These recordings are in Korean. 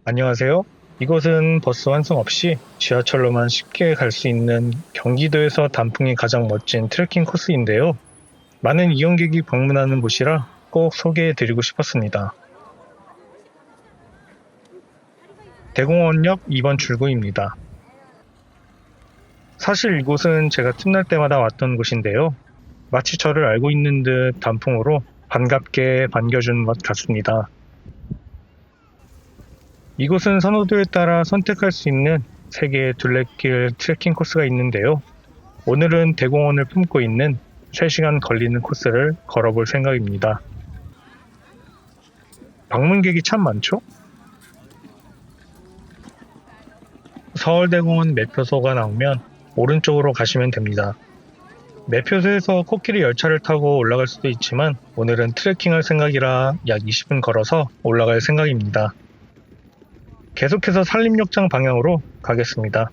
안녕하세요. 이곳은 버스 환승 없이 지하철로만 쉽게 갈 수 있는 경기도에서 단풍이 가장 멋진 트레킹 코스인데요. 많은 이용객이 방문하는 곳이라 꼭 소개해 드리고 싶었습니다. 대공원역 2번 출구입니다. 사실 이곳은 제가 틈날 때마다 왔던 곳인데요. 마치 저를 알고 있는 듯 단풍으로 반갑게 반겨준 것 같습니다. 이곳은 선호도에 따라 선택할 수 있는 3개의 둘레길 트레킹 코스가 있는데요. 오늘은 대공원을 품고 있는 3시간 걸리는 코스를 걸어볼 생각입니다. 방문객이 참 많죠? 서울대공원 매표소가 나오면 오른쪽으로 가시면 됩니다. 매표소에서 코끼리 열차를 타고 올라갈 수도 있지만 오늘은 트레킹할 생각이라 약 20분 걸어서 올라갈 생각입니다. 계속해서 산림욕장 방향으로 가겠습니다.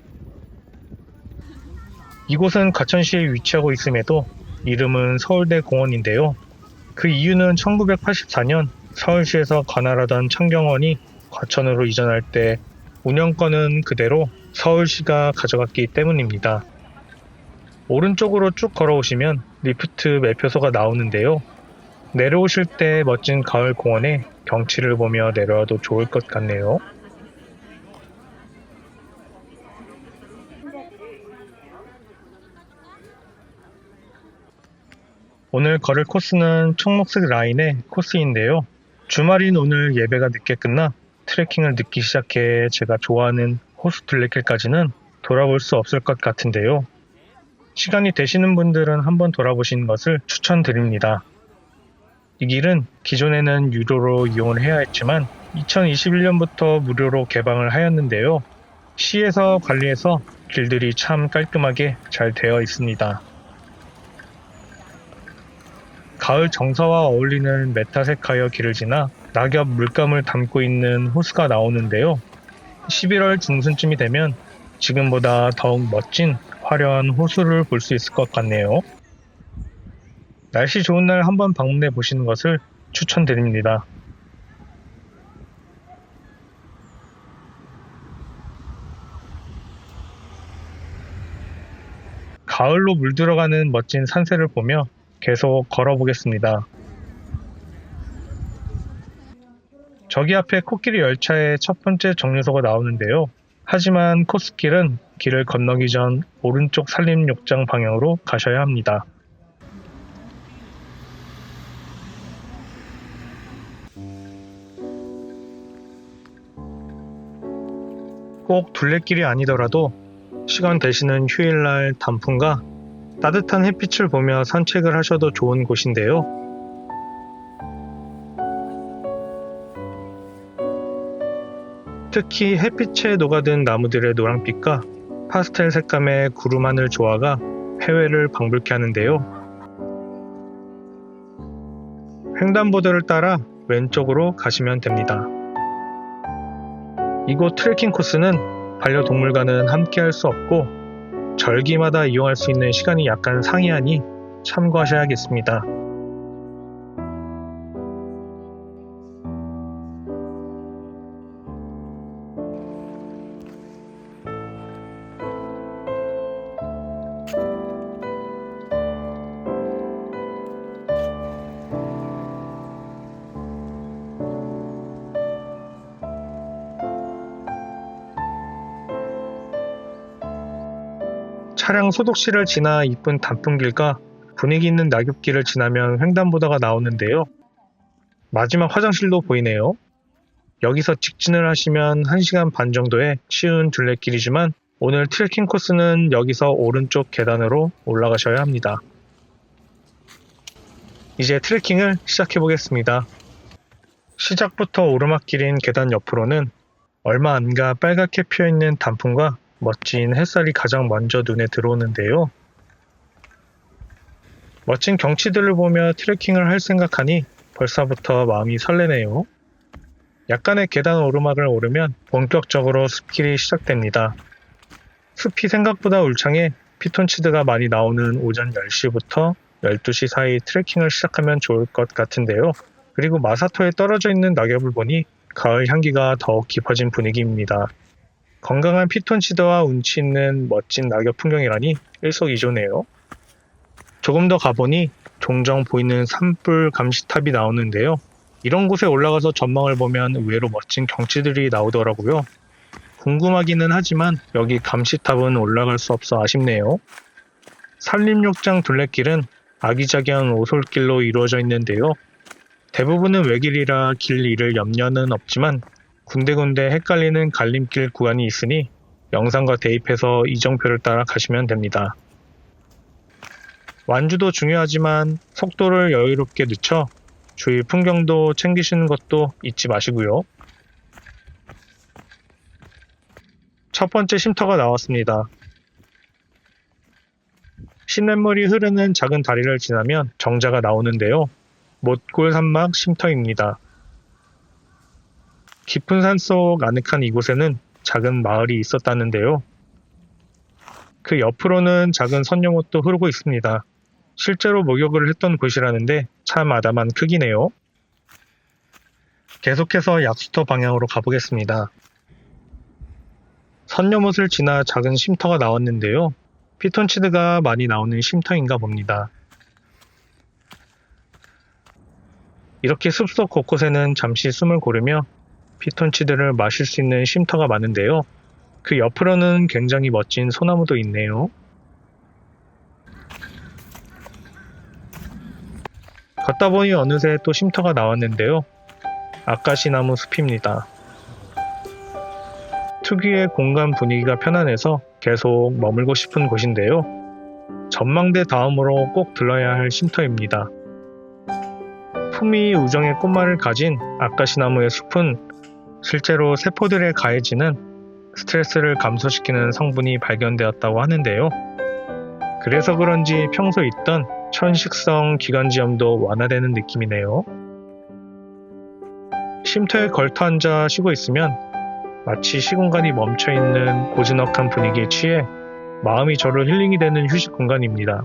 이곳은 과천시에 위치하고 있음에도 이름은 서울대공원인데요. 그 이유는 1984년 서울시에서 관할하던 창경원이 과천으로 이전할 때 운영권은 그대로 서울시가 가져갔기 때문입니다. 오른쪽으로 쭉 걸어오시면 리프트 매표소가 나오는데요. 내려오실 때 멋진 가을 공원에 경치를 보며 내려와도 좋을 것 같네요. 오늘 걸을 코스는 청록색 라인의 코스인데요. 주말인 오늘 예배가 늦게 끝나 트레킹을 늦기 시작해 제가 좋아하는 호수 둘레길까지는 돌아볼 수 없을 것 같은데요. 시간이 되시는 분들은 한번 돌아보시는 것을 추천드립니다. 이 길은 기존에는 유료로 이용을 해야 했지만 2021년부터 무료로 개방을 하였는데요. 시에서 관리해서 길들이 참 깔끔하게 잘 되어 있습니다. 가을 정서와 어울리는 메타세카이어 길을 지나 낙엽 물감을 담고 있는 호수가 나오는데요. 11월 중순쯤이 되면 지금보다 더욱 멋진 화려한 호수를 볼 수 있을 것 같네요. 날씨 좋은 날 한번 방문해 보시는 것을 추천드립니다. 가을로 물들어가는 멋진 산세를 보며 계속 걸어보겠습니다. 저기 앞에 코끼리 열차의 첫 번째 정류소가 나오는데요. 하지만 코스길은 길을 건너기 전 오른쪽 산림욕장 방향으로 가셔야 합니다. 꼭 둘레길이 아니더라도 시간 되시는 휴일날 단풍과 따뜻한 햇빛을 보며 산책을 하셔도 좋은 곳인데요. 특히 햇빛에 녹아든 나무들의 노란빛과 파스텔 색감의 구름하늘 조화가 해외를 방불케 하는데요. 횡단보도를 따라 왼쪽으로 가시면 됩니다. 이곳 트레킹 코스는 반려동물과는 함께 할 수 없고 절기마다 이용할 수 있는 시간이 약간 상이하니 참고하셔야겠습니다. 차량 소독실을 지나 이쁜 단풍길과 분위기 있는 낙엽길을 지나면 횡단보도가 나오는데요. 마지막 화장실도 보이네요. 여기서 직진을 하시면 1시간 반 정도의 쉬운 둘레길이지만 오늘 트레킹 코스는 여기서 오른쪽 계단으로 올라가셔야 합니다. 이제 트레킹을 시작해 보겠습니다. 시작부터 오르막길인 계단 옆으로는 얼마 안 가 빨갛게 피어있는 단풍과 멋진 햇살이 가장 먼저 눈에 들어오는데요. 멋진 경치들을 보며 트레킹을 할 생각하니 벌써부터 마음이 설레네요. 약간의 계단 오르막을 오르면 본격적으로 숲길이 시작됩니다. 숲이 생각보다 울창해 피톤치드가 많이 나오는 오전 10시부터 12시 사이 트레킹을 시작하면 좋을 것 같은데요. 그리고 마사토에 떨어져 있는 낙엽을 보니 가을 향기가 더욱 깊어진 분위기입니다. 건강한 피톤치드와 운치 있는 멋진 낙엽 풍경이라니 일석이조네요. 조금 더 가보니 종종 보이는 산불 감시탑이 나오는데요. 이런 곳에 올라가서 전망을 보면 의외로 멋진 경치들이 나오더라고요. 궁금하기는 하지만 여기 감시탑은 올라갈 수 없어 아쉽네요. 산림욕장 둘레길은 아기자기한 오솔길로 이루어져 있는데요. 대부분은 외길이라 길 잃을 염려는 없지만 군데군데 헷갈리는 갈림길 구간이 있으니 영상과 대입해서 이정표를 따라 가시면 됩니다. 완주도 중요하지만 속도를 여유롭게 늦춰 주위 풍경도 챙기시는 것도 잊지 마시고요. 첫 번째 쉼터가 나왔습니다. 시냇물이 흐르는 작은 다리를 지나면 정자가 나오는데요. 못골 산막 쉼터입니다. 깊은 산속 아늑한 이곳에는 작은 마을이 있었다는데요. 그 옆으로는 작은 선녀못도 흐르고 있습니다. 실제로 목욕을 했던 곳이라는데 참 아담한 크기네요. 계속해서 약수터 방향으로 가보겠습니다. 선녀못을 지나 작은 쉼터가 나왔는데요. 피톤치드가 많이 나오는 쉼터인가 봅니다. 이렇게 숲속 곳곳에는 잠시 숨을 고르며 피톤치드를 마실 수 있는 쉼터가 많은데요. 그 옆으로는 굉장히 멋진 소나무도 있네요. 걷다 보니 어느새 또 쉼터가 나왔는데요. 아까시나무 숲입니다. 특유의 공간 분위기가 편안해서 계속 머물고 싶은 곳인데요. 전망대 다음으로 꼭 들러야 할 쉼터입니다. 품위 우정의 꽃말을 가진 아까시나무의 숲은 실제로 세포들에 가해지는 스트레스를 감소시키는 성분이 발견되었다고 하는데요. 그래서 그런지 평소 있던 천식성 기관지염도 완화되는 느낌이네요. 쉼터에 걸터 앉아 쉬고 있으면 마치 시공간이 멈춰있는 고즈넉한 분위기에 취해 마음이 저로 힐링이 되는 휴식 공간입니다.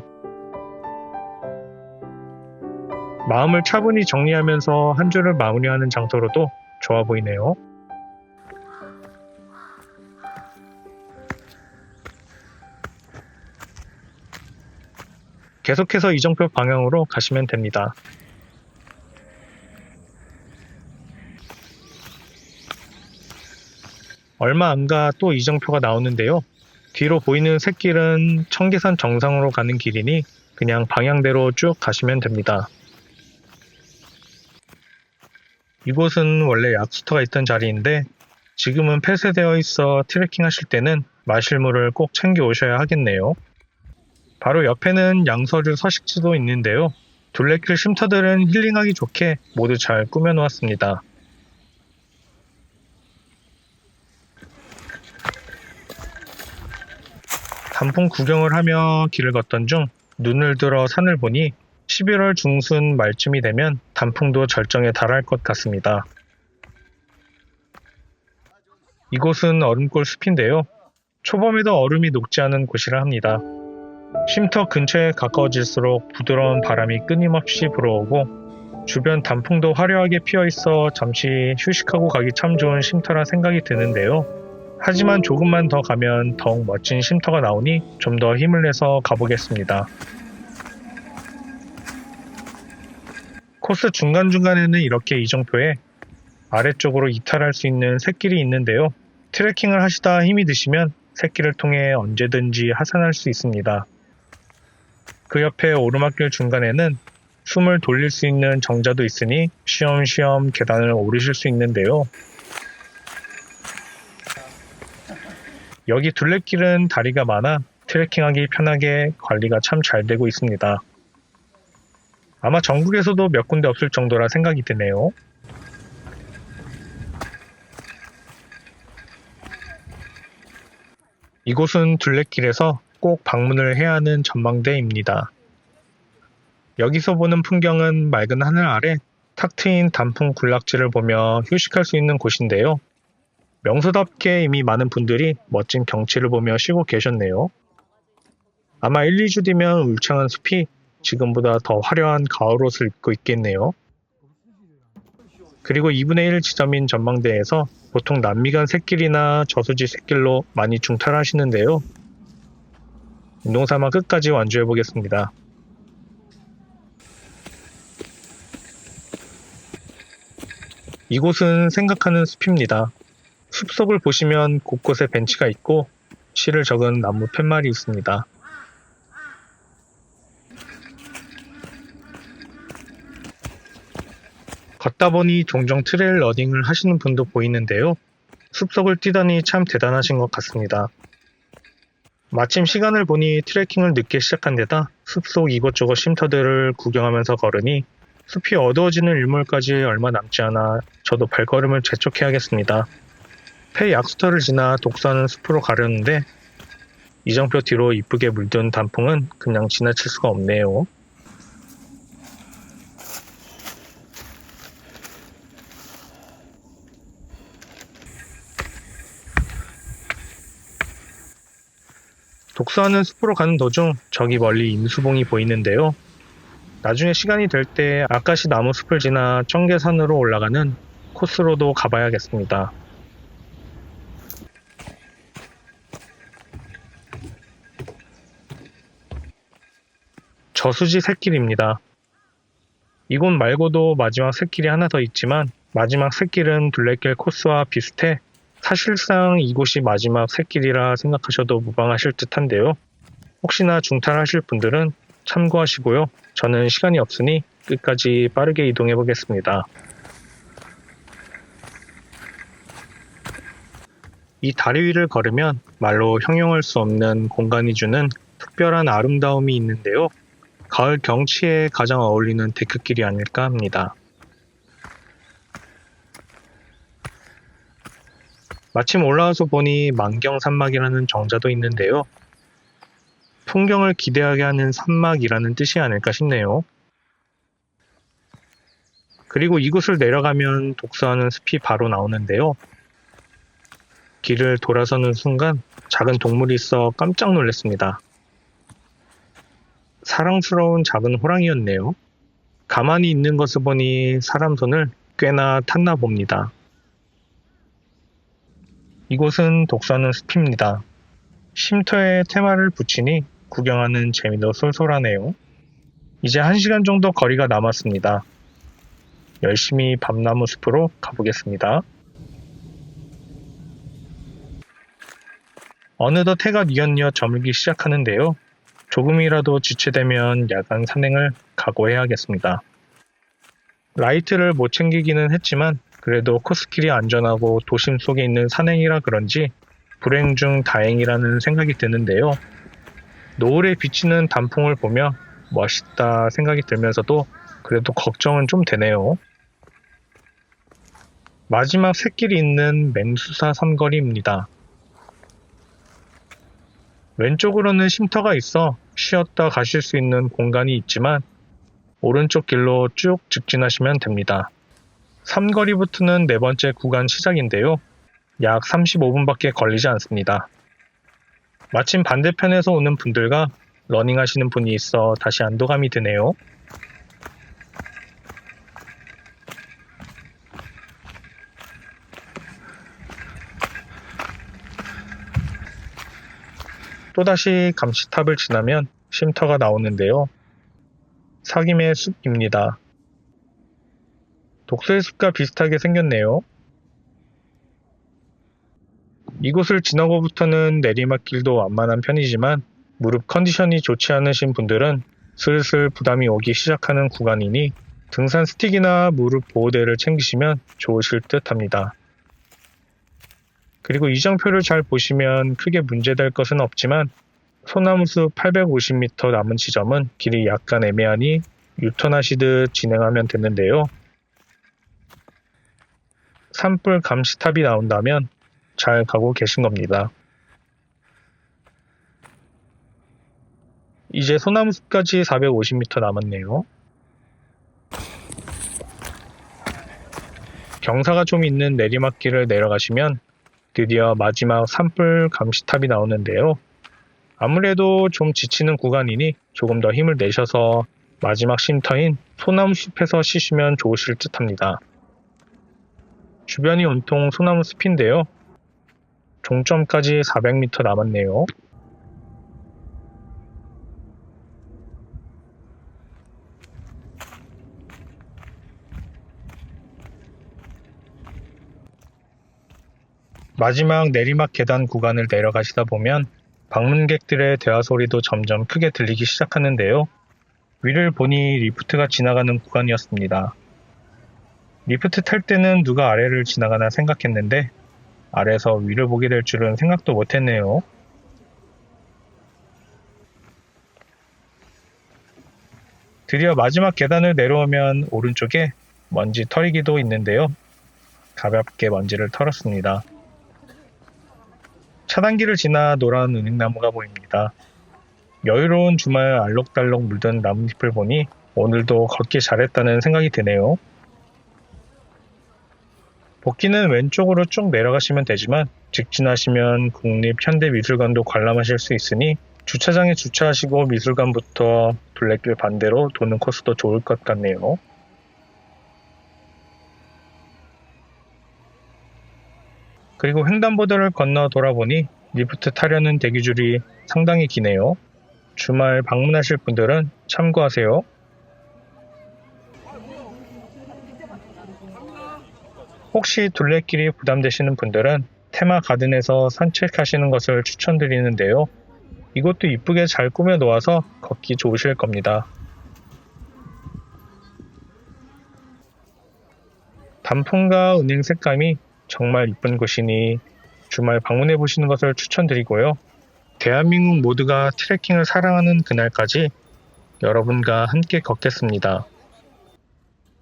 마음을 차분히 정리하면서 한 주를 마무리하는 장소로도 좋아 보이네요. 계속해서 이정표 방향으로 가시면 됩니다. 얼마 안 가 또 이정표가 나오는데요. 뒤로 보이는 샛길은 청계산 정상으로 가는 길이니 그냥 방향대로 쭉 가시면 됩니다. 이곳은 원래 약수터가 있던 자리인데 지금은 폐쇄되어 있어 트레킹 하실 때는 마실 물을 꼭 챙겨 오셔야 하겠네요. 바로 옆에는 양서류 서식지도 있는데요. 둘레길 쉼터들은 힐링하기 좋게 모두 잘 꾸며 놓았습니다. 단풍 구경을 하며 길을 걷던 중 눈을 들어 산을 보니 11월 중순 말쯤이 되면 단풍도 절정에 달할 것 같습니다. 이곳은 얼음골 숲인데요. 초봄에도 얼음이 녹지 않은 곳이라 합니다. 쉼터 근처에 가까워질수록 부드러운 바람이 끊임없이 불어오고 주변 단풍도 화려하게 피어 있어 잠시 휴식하고 가기 참 좋은 쉼터라 생각이 드는데요. 하지만 조금만 더 가면 더욱 멋진 쉼터가 나오니 좀 더 힘을 내서 가보겠습니다. 코스 중간중간에는 이렇게 이정표에 아래쪽으로 이탈할 수 있는 샛길이 있는데요. 트레킹을 하시다 힘이 드시면 샛길을 통해 언제든지 하산할 수 있습니다. 그 옆에 오르막길 중간에는 숨을 돌릴 수 있는 정자도 있으니 쉬엄쉬엄 계단을 오르실 수 있는데요. 여기 둘레길은 다리가 많아 트레킹하기 편하게 관리가 참 잘 되고 있습니다. 아마 전국에서도 몇 군데 없을 정도라 생각이 드네요. 이곳은 둘레길에서 꼭 방문을 해야 하는 전망대입니다. 여기서 보는 풍경은 맑은 하늘 아래 탁 트인 단풍 군락지를 보며 휴식할 수 있는 곳인데요. 명소답게 이미 많은 분들이 멋진 경치를 보며 쉬고 계셨네요. 아마 1, 2주 뒤면 울창한 숲이 지금보다 더 화려한 가을 옷을 입고 있겠네요. 그리고 2분의 1 지점인 전망대에서 보통 남미간 샛길이나 저수지 샛길로 많이 중탈하시는데요. 운동삼아 끝까지 완주해 보겠습니다. 이곳은 생각하는 숲입니다. 숲속을 보시면 곳곳에 벤치가 있고 시를 적은 나무 팻말이 있습니다. 걷다 보니 종종 트레일 러닝을 하시는 분도 보이는데요. 숲속을 뛰다니 참 대단하신 것 같습니다. 마침 시간을 보니 트레킹을 늦게 시작한 데다 숲속 이것저것 쉼터들을 구경하면서 걸으니 숲이 어두워지는 일몰까지 얼마 남지 않아 저도 발걸음을 재촉해야겠습니다. 폐 약수터를 지나 독서하는 숲으로 가려는데 이정표 뒤로 이쁘게 물든 단풍은 그냥 지나칠 수가 없네요. 독서하는 숲으로 가는 도중 저기 멀리 임수봉이 보이는데요. 나중에 시간이 될 때 아카시 나무 숲을 지나 청계산으로 올라가는 코스로도 가봐야겠습니다. 저수지 샛길입니다. 이곳 말고도 마지막 샛길이 하나 더 있지만 마지막 샛길은 둘레길 코스와 비슷해 사실상 이곳이 마지막 샛길이라 생각하셔도 무방하실 듯한데요. 혹시나 중탈하실 분들은 참고하시고요. 저는 시간이 없으니 끝까지 빠르게 이동해 보겠습니다. 이 다리 위를 걸으면 말로 형용할 수 없는 공간이 주는 특별한 아름다움이 있는데요. 가을 경치에 가장 어울리는 데크길이 아닐까 합니다. 마침 올라와서 보니 만경산막이라는 정자도 있는데요. 풍경을 기대하게 하는 산막이라는 뜻이 아닐까 싶네요. 그리고 이곳을 내려가면 독서하는 숲이 바로 나오는데요. 길을 돌아서는 순간 작은 동물이 있어 깜짝 놀랐습니다. 사랑스러운 작은 호랑이였네요. 가만히 있는 것을 보니 사람 손을 꽤나 탔나 봅니다. 이곳은 독서하는 숲입니다. 쉼터에 테마를 붙이니 구경하는 재미도 쏠쏠하네요. 이제 1시간 정도 거리가 남았습니다. 열심히 밤나무 숲으로 가보겠습니다. 어느덧 해가 뉘엿뉘엿 저물기 시작하는데요. 조금이라도 지체되면 야간 산행을 각오해야겠습니다. 라이트를 못 챙기기는 했지만 그래도 코스길이 안전하고 도심 속에 있는 산행이라 그런지 불행 중 다행이라는 생각이 드는데요. 노을에 비치는 단풍을 보며 멋있다 생각이 들면서도 그래도 걱정은 좀 되네요. 마지막 샛길이 있는 맹수사 삼거리입니다. 왼쪽으로는 쉼터가 있어 쉬었다 가실 수 있는 공간이 있지만 오른쪽 길로 쭉 직진하시면 됩니다. 삼거리부터는 네 번째 구간 시작인데요. 약 35분밖에 걸리지 않습니다. 마침 반대편에서 오는 분들과 러닝하시는 분이 있어 다시 안도감이 드네요. 또다시 감시탑을 지나면 쉼터가 나오는데요. 사김의 숲입니다. 독서의 숲과 비슷하게 생겼네요. 이곳을 지나고부터는 내리막길도 완만한 편이지만 무릎 컨디션이 좋지 않으신 분들은 슬슬 부담이 오기 시작하는 구간이니 등산 스틱이나 무릎 보호대를 챙기시면 좋으실 듯 합니다. 그리고 이정표를 잘 보시면 크게 문제될 것은 없지만 소나무숲 850m 남은 지점은 길이 약간 애매하니 유턴하시듯 진행하면 되는데요. 산불 감시탑이 나온다면 잘 가고 계신 겁니다. 이제 소나무숲까지 450m 남았네요. 경사가 좀 있는 내리막길을 내려가시면 드디어 마지막 산불 감시탑이 나오는데요. 아무래도 좀 지치는 구간이니 조금 더 힘을 내셔서 마지막 쉼터인 소나무숲에서 쉬시면 좋으실 듯 합니다. 주변이 온통 소나무 숲인데요. 종점까지 400m 남았네요. 마지막 내리막 계단 구간을 내려가시다 보면 방문객들의 대화 소리도 점점 크게 들리기 시작하는데요. 위를 보니 리프트가 지나가는 구간이었습니다. 리프트 탈 때는 누가 아래를 지나가나 생각했는데 아래에서 위를 보게 될 줄은 생각도 못했네요. 드디어 마지막 계단을 내려오면 오른쪽에 먼지 털이기도 있는데요. 가볍게 먼지를 털었습니다. 차단기를 지나 노란 은행나무가 보입니다. 여유로운 주말 알록달록 물든 나뭇잎을 보니 오늘도 걷기 잘했다는 생각이 드네요. 복귀는 왼쪽으로 쭉 내려가시면 되지만 직진하시면 국립현대미술관도 관람하실 수 있으니 주차장에 주차하시고 미술관부터 둘레길 반대로 도는 코스도 좋을 것 같네요. 그리고 횡단보도를 건너 돌아보니 리프트 타려는 대기줄이 상당히 기네요. 주말 방문하실 분들은 참고하세요. 혹시 둘레길이 부담되시는 분들은 테마 가든에서 산책하시는 것을 추천드리는데요. 이곳도 이쁘게 잘 꾸며 놓아서 걷기 좋으실 겁니다. 단풍과 은행 색감이 정말 이쁜 곳이니 주말 방문해 보시는 것을 추천드리고요. 대한민국 모두가 트레킹을 사랑하는 그날까지 여러분과 함께 걷겠습니다.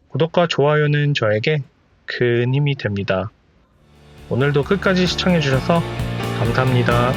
구독과 좋아요는 저에게 큰 힘이 됩니다. 오늘도 끝까지 시청해 주셔서 감사합니다.